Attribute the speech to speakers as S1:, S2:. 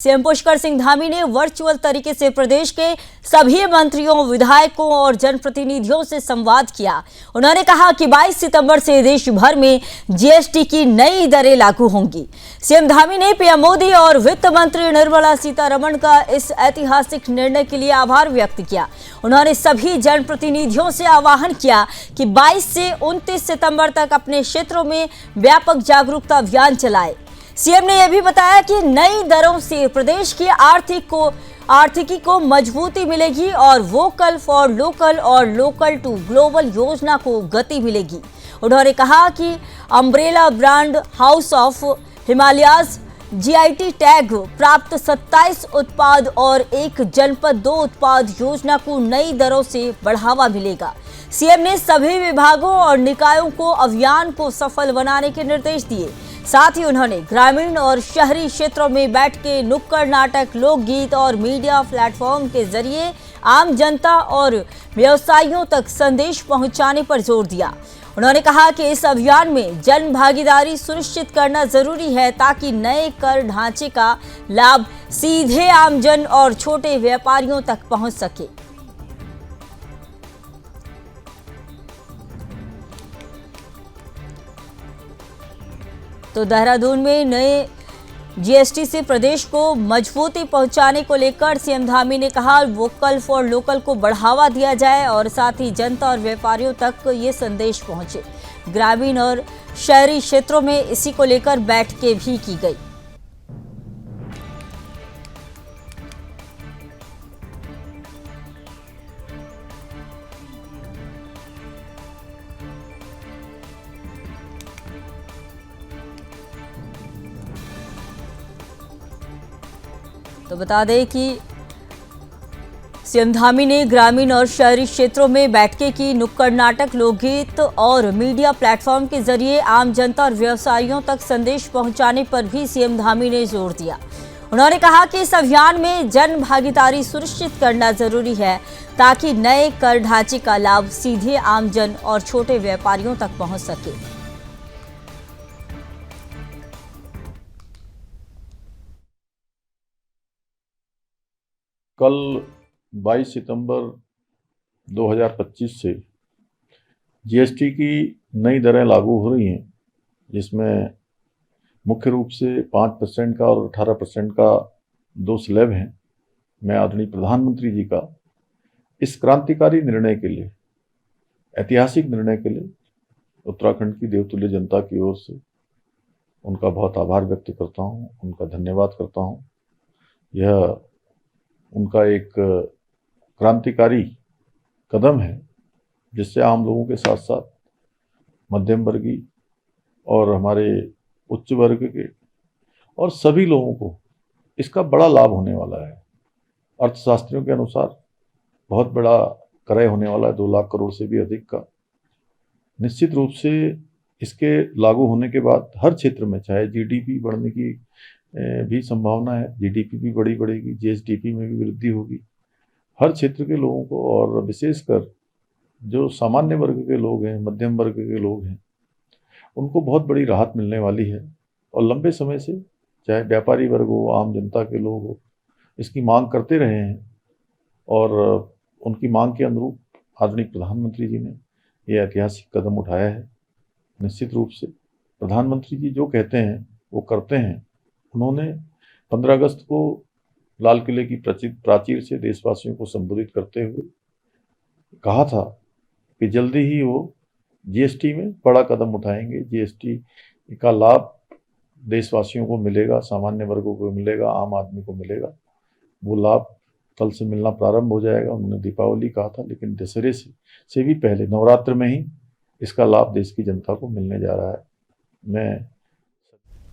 S1: CM Pushkar Singh Dhami ने virtual तरीके से प्रदेश के सभी मंत्रियों, विधायकों और जनप्रतिनिधियों से संवाद किया। उन्होंने कहा कि 22 सितंबर से देश भर में जीएसटी की नई दरें लागू होंगी। सीएम धामी ने पीएम मोदी और वित्त मंत्री निर्मला सीतारमण का इस ऐतिहासिक निर्णय के लिए आभार व्यक्त किया। उन्होंने सभी जनप्रतिनिधियों से आह्वान किया कि 22 से 29 सितंबर तक अपने क्षेत्रों में व्यापक जागरूकता अभियान चलाए। सीएम ने यह भी बताया कि नई दरों से प्रदेश की आर्थिकी को मजबूती मिलेगी और वोकल फॉर लोकल और लोकल टू ग्लोबल योजना को गति मिलेगी। उन्होंने कहा कि umbrella brand house of Himalayas GIT tag प्राप्त 27 उत्पाद और एक जनपद 2 उत्पाद योजना को नई दरों से बढ़ावा मिलेगा। सीएम ने सभी विभागों और निकायों को अभियान को सफल बनाने के निर्देश दिए। साथ ही उन्होंने ग्रामीण और शहरी क्षेत्रों में बैठ के नुक्कड़ नाटक, लोकगीत और मीडिया प्लेटफॉर्म के जरिए आम जनता और व्यवसायियों तक संदेश पहुंचाने पर जोर दिया। उन्होंने कहा कि इस अभियान में जन भागीदारी सुनिश्चित करना जरूरी है ताकि नए कर ढांचे का लाभ सीधे आमजन और छोटे व्यापारियों तक पहुंच सके। तो देहरादून में नए जीएसटी से प्रदेश को मजबूती पहुंचाने को लेकर सीएम धामी ने कहा वोकल फॉर लोकल को बढ़ावा दिया जाए और साथ ही जनता और व्यापारियों तक ये संदेश पहुंचे। ग्रामीण और शहरी क्षेत्रों में इसी को लेकर बैठकें भी की गई। तो बता दें कि सीएम धामी ने ग्रामीण और शहरी क्षेत्रों में बैठकें की। नुक्कड़ नाटक, लोकगीत और मीडिया प्लेटफॉर्म के जरिए आम जनता और व्यवसायियों तक संदेश पहुंचाने पर भी सीएम धामी ने जोर दिया। उन्होंने कहा कि इस अभियान में जन भागीदारी सुनिश्चित करना जरूरी है ताकि नए कर ढांचे का लाभ सीधे आमजन और छोटे व्यापारियों तक पहुंच सके।
S2: कल 22 सितंबर 2025 से जीएसटी की नई दरें लागू हो रही हैं, जिसमें मुख्य रूप से 5% का और 18% का 2 स्लैब हैं। मैं आदरणीय प्रधानमंत्री जी का इस क्रांतिकारी निर्णय के लिए, ऐतिहासिक निर्णय के लिए उत्तराखंड की देवतुल्य जनता की ओर से उनका बहुत आभार व्यक्त करता हूँ, उनका धन्यवाद करता हूँ। यह उनका एक क्रांतिकारी कदम है जिससे आम लोगों के साथ साथ मध्यम वर्गीय और हमारे उच्च वर्ग के और सभी लोगों को इसका बड़ा लाभ होने वाला है। अर्थशास्त्रियों के अनुसार बहुत बड़ा क्रय होने वाला है, 2 लाख करोड़ से भी अधिक का। निश्चित रूप से इसके लागू होने के बाद हर क्षेत्र में चाहे जीडीपी बढ़ने की भी संभावना है, जीडीपी भी बढ़ेगी, जीएसडीपी में भी वृद्धि होगी। हर क्षेत्र के लोगों को और विशेषकर जो सामान्य वर्ग के लोग हैं, मध्यम वर्ग के लोग हैं, उनको बहुत बड़ी राहत मिलने वाली है। और लंबे समय से चाहे व्यापारी वर्ग हो, आम जनता के लोग हो, इसकी मांग करते रहे हैं और उनकी मांग के अनुरूप आदरणीय प्रधानमंत्री जी ने ये ऐतिहासिक कदम उठाया है। निश्चित रूप से प्रधानमंत्री जी जो कहते हैं वो करते हैं। उन्होंने 15 अगस्त को लाल किले की प्राचीर से देशवासियों को संबोधित करते हुए कहा था कि जल्दी ही वो जीएसटी में बड़ा कदम उठाएंगे। जीएसटी का लाभ देशवासियों को मिलेगा, सामान्य वर्गों को मिलेगा, आम आदमी को मिलेगा। वो लाभ कल से मिलना प्रारंभ हो जाएगा। उन्होंने दीपावली कहा था, लेकिन दशहरे से भी पहले नवरात्र में ही इसका लाभ देश की जनता को मिलने जा रहा है। मैं